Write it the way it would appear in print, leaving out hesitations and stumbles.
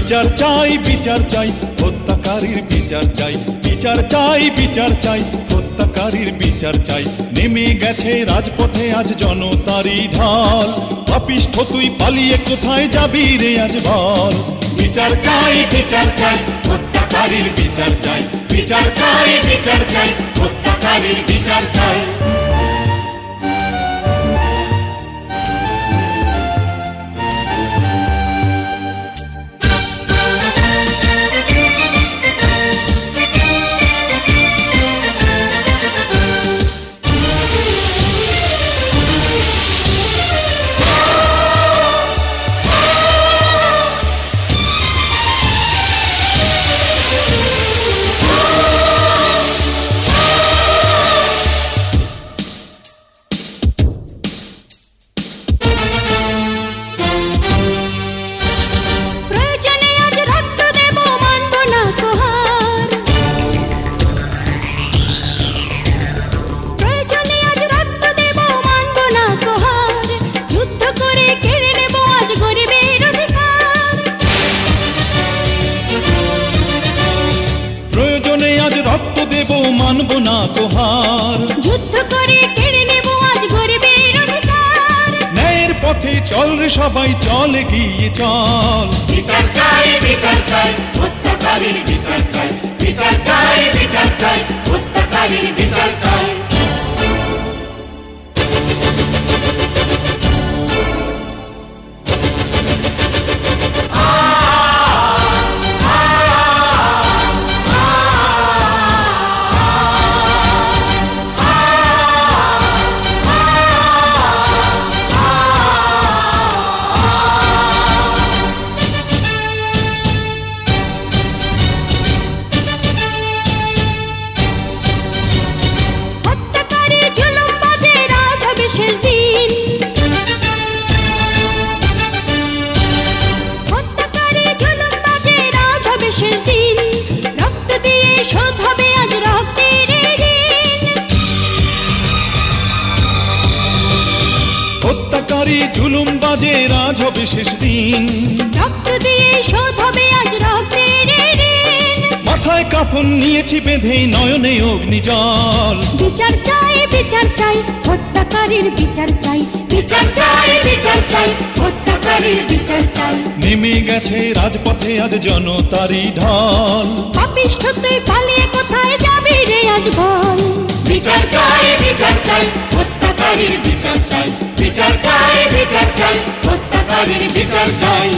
বিচার চাই বিচার চাই, হত্যাকারীর বিচার চাই। বিচার চাই বিচার চাই, হত্যাকারীর বিচার চাই। নেমে গেছে রাজপথে আজ জনতারই ঢাল। পাপিষ্ঠ তুই পালিয়ে কোথায় যাবি রে আজ বল। বিচার চাই বিচার চাই, হত্যাকারীর বিচার চাই। বিচার চাই বিচার চাই, হত্যাকারীর বিচার চাই। মানব না তোহার, যুদ্ধ করে কেড়ে নেব আজ গরিবের অধিকার। ন্যায়ের পথে চল রে সবাই, চল এগিয়ে চল। বিচার চাই বিচার চাই, হত্যাকারীর বিচার চাই। বিচার চাই বিচার চাই, হত্যাকারীর বিচার চাই। হত্যাকারী জুলুম বাজে রাজ হবে শেষ দিন। রক্ত দিয়ে শোধ হবে আজ রক্তের ঋণ। মাথায় কাফন নিয়েছি বেঁধে, নয়নে অগ্নিজল। বিচার চাই বিচার চাই, হত্যাকারীর বিচার চাই। বিচার চাই বিচার চাই, হত্যাকারীর বিচার চাই। নেমে গেছে রাজপথে আজ জনতারই ঢল। পাপিষ্ঠ তুই পালিয়ে কোথায় যাবি রে আজ বল। বিচার চাই বিচার চাই, হত্যাকারীর বিচার চাই। বিচার চাই বিচার চাই, হত্যাকারীর বিচার চাই।